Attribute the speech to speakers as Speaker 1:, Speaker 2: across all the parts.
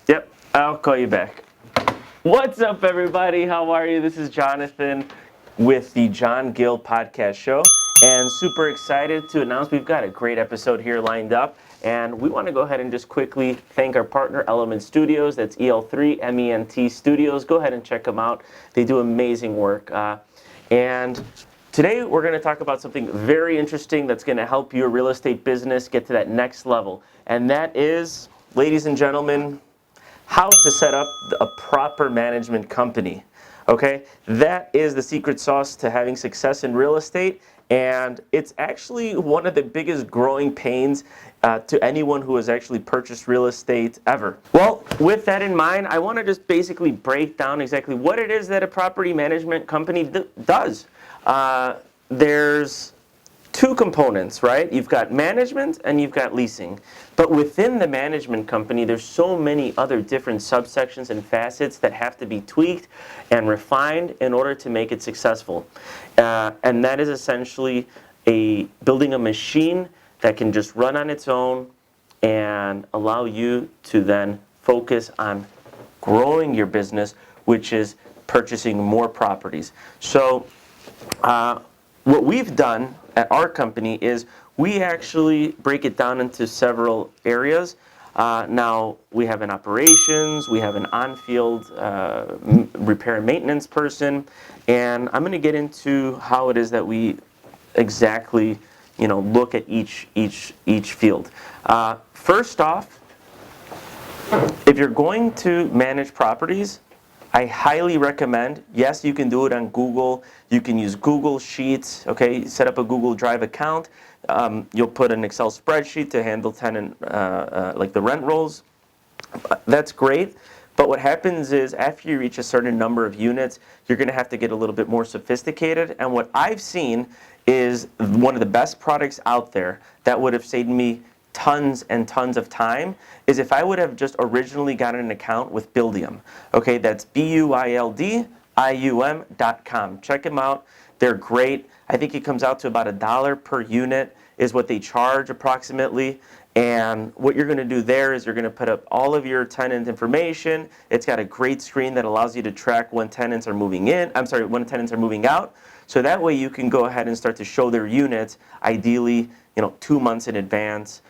Speaker 1: Yep, I'll call you back. What's up, everybody? How are you? This is Jonathan with the Jon Gil Podcast Show, and super excited to announce we've got a great episode here lined up. And we want to go ahead and just quickly thank our partner, Element Studios. That's EL3 MENT Studios. Go ahead and check them out. They do amazing work. And today we're going to talk about something very interesting that's going to help your real estate business get to that next level. And that is, ladies and gentlemen, how to set up a proper management company. Okay, that is the secret sauce to having success in real estate, and it's actually one of the biggest growing pains to anyone who has actually purchased real estate ever. Well, with that in mind, I want to just basically break down exactly what it is that a property management company does. There's two components, right? You've got management and you've got leasing. But within the management company, there's so many other different subsections and facets that have to be tweaked and refined in order to make it successful. And that is essentially building a machine that can just run on its own and allow you to then focus on growing your business, which is purchasing more properties. So what we've done at our company is we actually break it down into several areas. Now we have an operations, we have an on-field repair and maintenance person, and I'm going to get into how it is that we exactly, look at each field. First off, if you're going to manage properties, I highly recommend, yes, you can do it on Google. You can use Google Sheets, okay? Set up a Google Drive account. You'll put an Excel spreadsheet to handle tenant, like the rent rolls. That's great. But what happens is after you reach a certain number of units, you're going to have to get a little bit more sophisticated. And what I've seen is one of the best products out there that would have saved me tons and tons of time is if I would have just originally gotten an account with Buildium. Okay, that's BUILDIUM.com. Check them out. They're great. I think it comes out to about $1 per unit is what they charge approximately. And what you're going to do there is you're going to put up all of your tenant information. It's got a great screen that allows you to track when tenants are moving in. When tenants are moving out. So that way you can go ahead and start to show their units, ideally, 2 months in advance.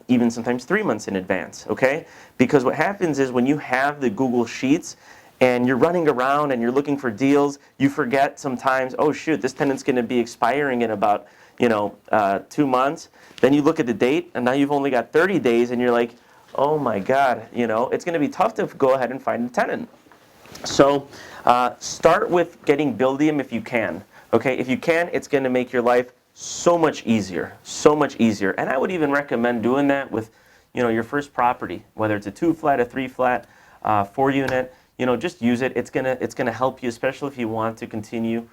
Speaker 1: Even sometimes 3 months in advance, okay? Because what happens is when you have the Google Sheets and you're running around and you're looking for deals, you forget sometimes, oh shoot, this tenant's going to be expiring in about 2 months. Then you look at the date and now you've only got 30 days and you're like, oh my God, it's going to be tough to go ahead and find a tenant. So start with getting Buildium if you can, okay? If you can, it's going to make your life so much easier. And I would even recommend doing that with, your first property, whether it's a 2-flat, a 3-flat, 4-unit. Just use it. It's gonna help you, especially if you want to continue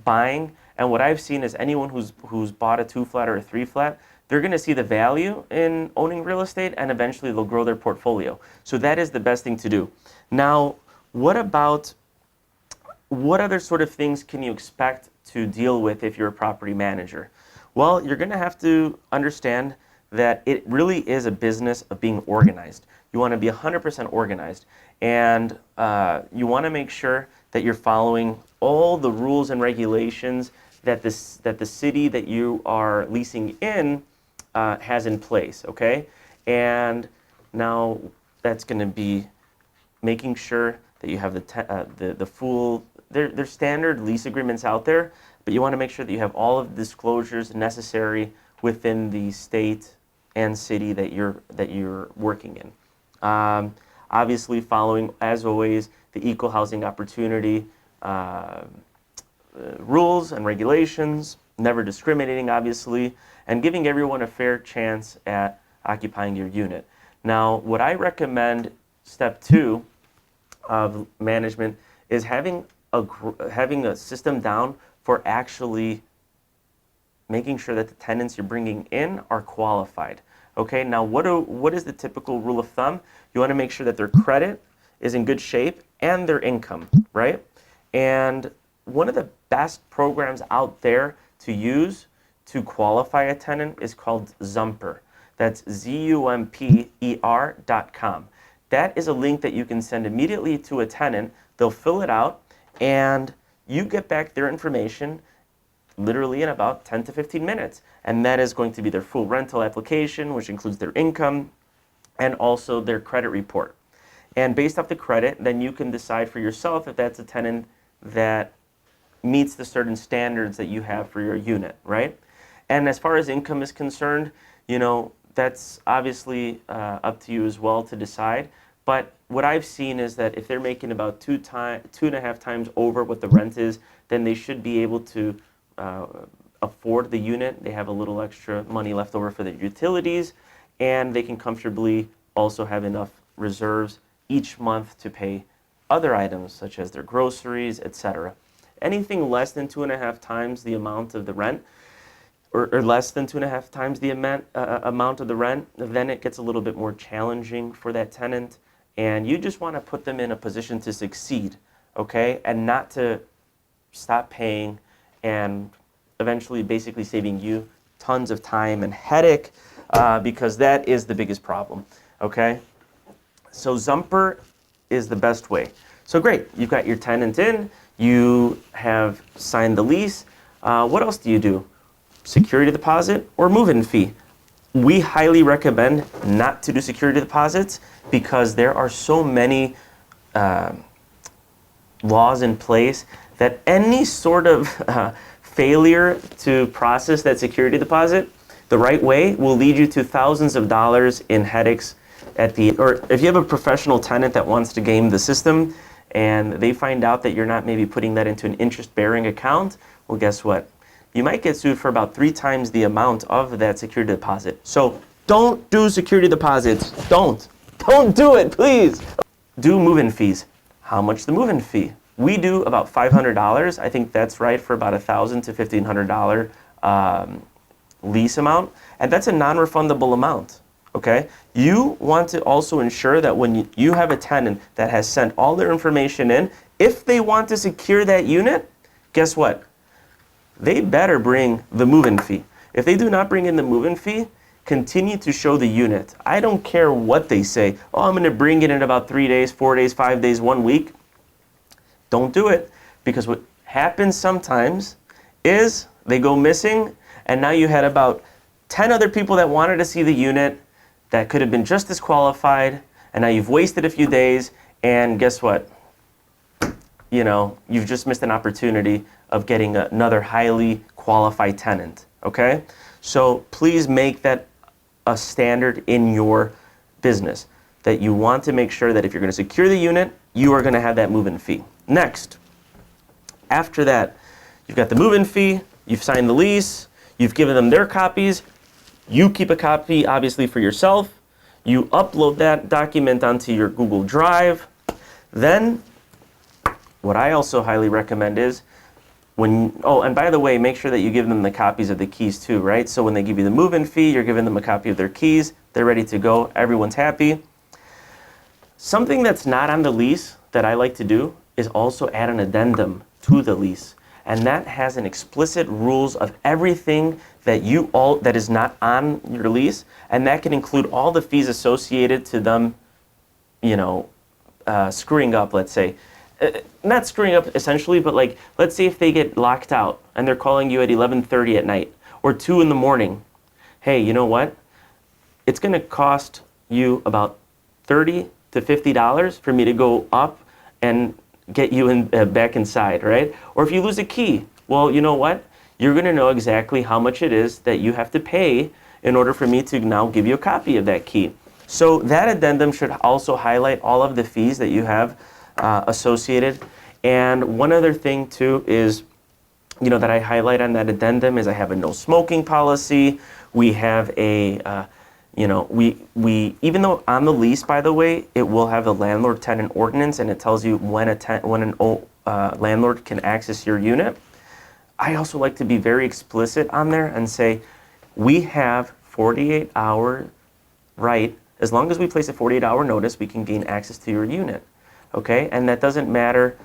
Speaker 1: buying. And what I've seen is anyone who's bought a 2-flat or a 3-flat, they're gonna see the value in owning real estate, and eventually they'll grow their portfolio. So that is the best thing to do. Now, what other sort of things can you expect to deal with if you're a property manager? Well, you're going to have to understand that it really is a business of being organized. You want to be 100% organized, and you want to make sure that you're following all the rules and regulations that the city that you are leasing in has in place, okay? And now that's going to be making sure that you have the full. There's standard lease agreements out there, but you want to make sure that you have all of the disclosures necessary within the state and city that you're working in. Obviously, following, as always, the equal housing opportunity rules and regulations, never discriminating, obviously, and giving everyone a fair chance at occupying your unit. Now, what I recommend, step 2 of management, is having a system down for actually making sure that the tenants you're bringing in are qualified. Okay, now what is the typical rule of thumb? You want to make sure that their credit is in good shape and their income, right? And one of the best programs out there to use to qualify a tenant is called Zumper. That's ZUMPER.com. that is a link that you can send immediately to a tenant. They'll fill it out, and you get back their information literally in about 10 to 15 minutes. And that is going to be their full rental application, which includes their income and also their credit report. And based off the credit, then you can decide for yourself if that's a tenant that meets the certain standards that you have for your unit, right? And as far as income is concerned, you know, that's obviously up to you as well to decide. But what I've seen is that if they're making about 2.5 times over what the rent is, then they should be able to afford the unit. They have a little extra money left over for their utilities, and they can comfortably also have enough reserves each month to pay other items such as their groceries, etc. Anything less than 2.5 times the amount of the rent, or less than 2.5 times the amount of the rent, then it gets a little bit more challenging for that tenant, and you just want to put them in a position to succeed, okay, and not to stop paying, and eventually basically saving you tons of time and headache, because that is the biggest problem, okay? So Zumper is the best way. So great, you've got your tenant in, you have signed the lease. What else do you do? Security deposit or move-in fee? We highly recommend not to do security deposits because there are so many laws in place that any sort of failure to process that security deposit the right way will lead you to thousands of dollars in headaches or if you have a professional tenant that wants to game the system and they find out that you're not maybe putting that into an interest-bearing account, well, guess what? You might get sued for about 3 times the amount of that security deposit. So don't do security deposits. Don't do it, please. Do move-in fees. How much the move-in fee? We do about $500. I think that's right for about $1,000 to $1,500 lease amount, and that's a non-refundable amount. Okay? You want to also ensure that when you have a tenant that has sent all their information in, if they want to secure that unit, guess what? They better bring the move-in fee. If they do not bring in the move-in fee, continue to show the unit. I don't care what they say. Oh, I'm going to bring it in about 3 days, 4 days, 5 days, 1 week. Don't do it, because what happens sometimes is they go missing, and now you had about 10 other people that wanted to see the unit that could have been just as qualified, and now you've wasted a few days, and guess what? You know, you've just missed an opportunity of getting another highly qualified tenant, okay? So please make that a standard in your business, that you want to make sure that if you're going to secure the unit, you are going to have that move-in fee. Next, after that, you've got the move-in fee, you've signed the lease, you've given them their copies, you keep a copy obviously for yourself, you upload that document onto your Google Drive. Then what I also highly recommend is and by the way, make sure that you give them the copies of the keys too, right? So when they give you the move-in fee, you're giving them a copy of their keys, they're ready to go, everyone's happy. Something that's not on the lease that I like to do is also add an addendum to the lease. And that has an explicit rules of everything that is not on your lease, and that can include all the fees associated to them, you know, screwing up, let's say. Not screwing up essentially, but like, let's say if they get locked out and they're calling you at 11:30 at night or 2 in the morning. Hey, you know what? It's going to cost you about $30 to $50 for me to go up and get you back inside, right? Or if you lose a key, well, you know what? You're going to know exactly how much it is that you have to pay in order for me to now give you a copy of that key. So that addendum should also highlight all of the fees that you have associated. And one other thing too is, you know, that I highlight on that addendum is I have a no smoking policy. We have a, you know, we even though on the lease, by the way, it will have a landlord-tenant ordinance, and it tells you when a landlord can access your unit. I also like to be very explicit on there and say we have 48-hour right. As long as we place a 48-hour notice, we can gain access to your unit. Okay, and that doesn't matter,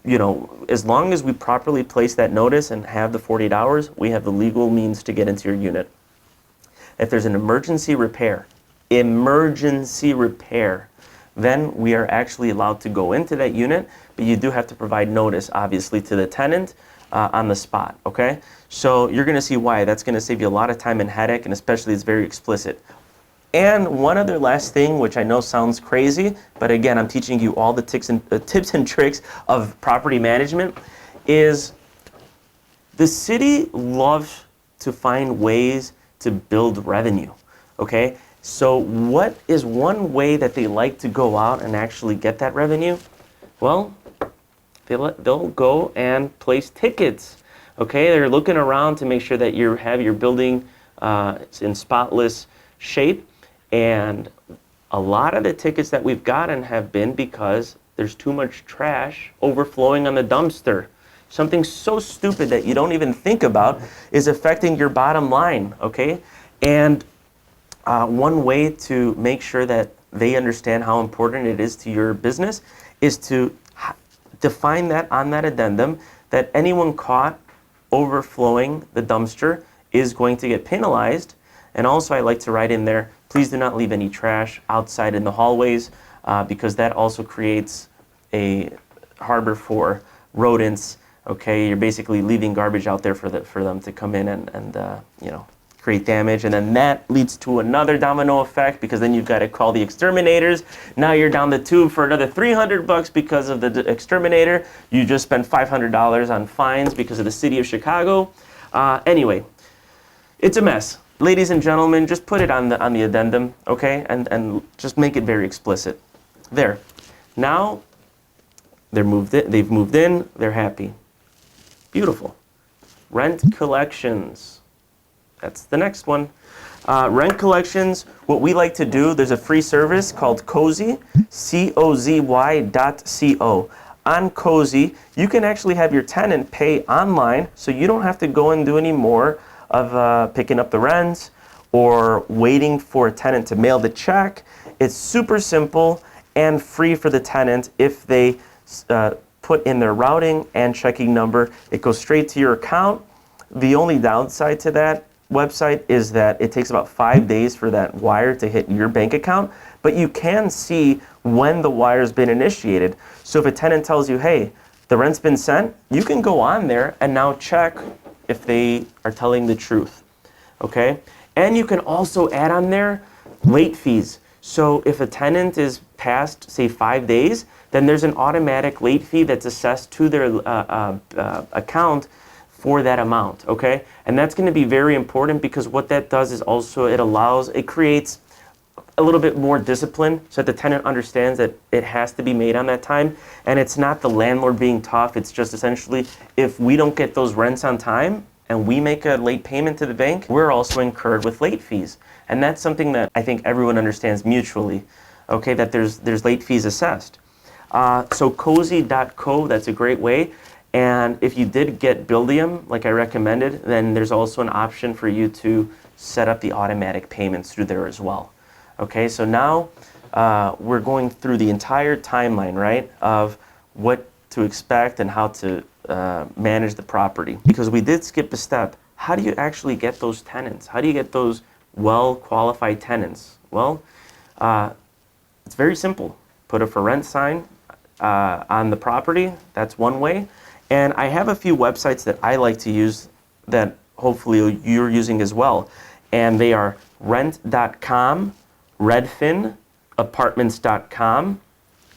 Speaker 1: you know, as long as we properly place that notice and have the 48 hours, we have the legal means to get into your unit. If there's an emergency repair, then we are actually allowed to go into that unit, but you do have to provide notice, obviously, to the tenant on the spot, okay? So you're gonna see why. That's gonna save you a lot of time and headache, and especially it's very explicit. And one other last thing, which I know sounds crazy, but again, I'm teaching you all the tips and tricks of property management, is the city loves to find ways to build revenue, okay? So what is one way that they like to go out and actually get that revenue? Well, they'll go and place tickets, okay? They're looking around to make sure that you have your building in spotless shape. And a lot of the tickets that we've gotten have been because there's too much trash overflowing on the dumpster. Something so stupid that you don't even think about is affecting your bottom line, okay? And one way to make sure that they understand how important it is to your business is to define that on that addendum that anyone caught overflowing the dumpster is going to get penalized. And also I like to write in there, please do not leave any trash outside in the hallways because that also creates a harbor for rodents. Okay, you're basically leaving garbage out there for them to come in and you know, create damage, and then that leads to another domino effect because then you've got to call the exterminators. Now you're down the tube for another $300 because of the exterminator. You just spent $500 on fines because of the city of Chicago. Anyway, it's a mess. Ladies and gentlemen, just put it on the addendum, okay, and just make it very explicit. There. Now they've moved in. They're happy. Beautiful. Rent collections. That's the next one. Rent collections, what we like to do, there's a free service called Cozy, COZY.co. On Cozy, you can actually have your tenant pay online, so you don't have to go and do any more of picking up the rents or waiting for a tenant to mail the check. It's super simple and free for the tenant if they put in their routing and checking number. It goes straight to your account. The only downside to that website is that it takes about 5 days for that wire to hit your bank account, but you can see when the wire's been initiated. So if a tenant tells you, hey, the rent's been sent, you can go on there and now check if they are telling the truth, okay? And you can also add on there late fees. So if a tenant is past, say, 5 days, then there's an automatic late fee that's assessed to their account for that amount, okay? And that's going to be very important because what that does is also it creates a little bit more discipline so that the tenant understands that it has to be made on that time. And it's not the landlord being tough. It's just essentially if we don't get those rents on time and we make a late payment to the bank, we're also incurred with late fees. And that's something that I think everyone understands mutually, okay, that there's late fees assessed. So cozy.co, that's a great way. And if you did get Buildium, like I recommended, then there's also an option for you to set up the automatic payments through there as well. Okay, so now we're going through the entire timeline, right, of what to expect and how to manage the property. Because we did skip a step. How do you actually get those tenants? How do you get those well-qualified tenants? Well, it's very simple. Put a for rent sign on the property. That's one way. And I have a few websites that I like to use that hopefully you're using as well. And they are rent.com, Redfin, apartments.com,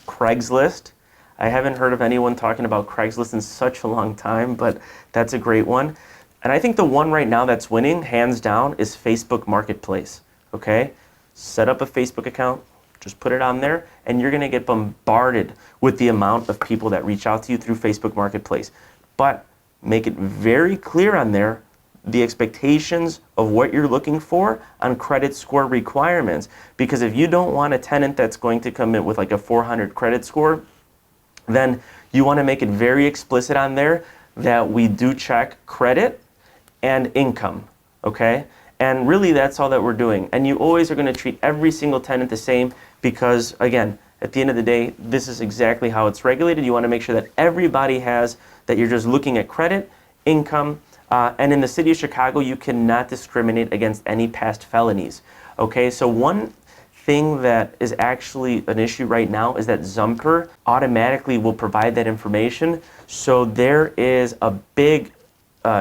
Speaker 1: Craigslist. I haven't heard of anyone talking about Craigslist in such a long time, but that's a great one. And I think the one right now that's winning, hands down, is Facebook Marketplace, okay? Set up a Facebook account, just put it on there, and you're gonna get bombarded with the amount of people that reach out to you through Facebook Marketplace. But make it very clear on there the expectations of what you're looking for on credit score requirements. Because if you don't want a tenant that's going to come in with like a 400 credit score, then you want to make it very explicit on there that we do check credit and income, okay? And really that's all that we're doing. And you always are going to treat every single tenant the same because, again, at the end of the day, this is exactly how it's regulated. You want to make sure that everybody has, that you're just looking at credit, income, and in the city of Chicago, you cannot discriminate against any past felonies, okay? So one thing that is actually an issue right now is that Zumper automatically will provide that information. So there is a big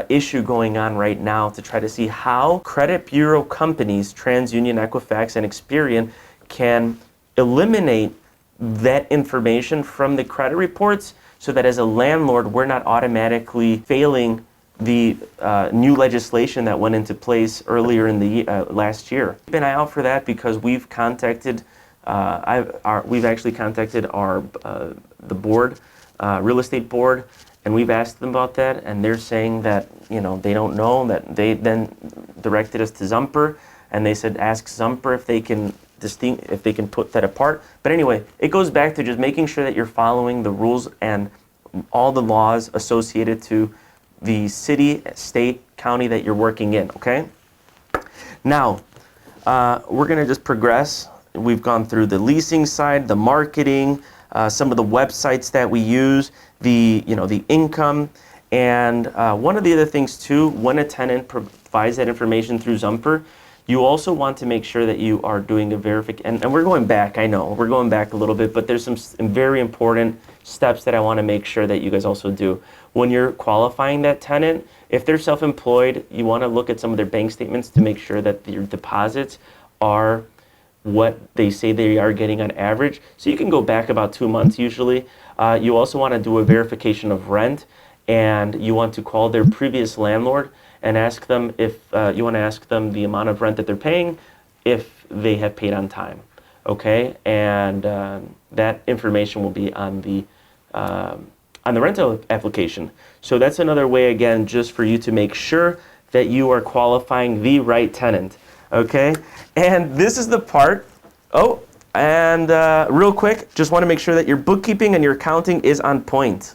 Speaker 1: issue going on right now to try to see how credit bureau companies, TransUnion, Equifax, and Experian, can eliminate that information from the credit reports so that as a landlord, we're not automatically failing the new legislation that went into place earlier in the last year. Keep an eye out for that because we've contacted, we've actually contacted our the board, real estate board, and we've asked them about that, and they're saying that they don't know. That they then directed us to Zumper, and they said ask Zumper if they can put that apart. But anyway, it goes back to just making sure that you're following the rules and all the laws associated to the city, state, county that you're working in, okay? Now, we're gonna just progress. We've gone through the leasing side, the marketing, some of the websites that we use, the income, and one of the other things too, when a tenant provides that information through Zumper, you also want to make sure that you are doing a verification, and we're going back, I know, we're going back a little bit, but there's some very important steps that I want to make sure that you guys also do. When you're qualifying that tenant, if they're self-employed, you want to look at some of their bank statements to make sure that your deposits are what they say they are getting on average. So you can go back about 2 months usually. You also want to do a verification of rent, and you want to call their previous landlord and ask them if you want to ask them the amount of rent that they're paying if they have paid on time, okay? And that information will be on the rental application. So that's another way, again, just for you to make sure that you are qualifying the right tenant, okay? And this is the part, real quick, just want to make sure that your bookkeeping and your accounting is on point.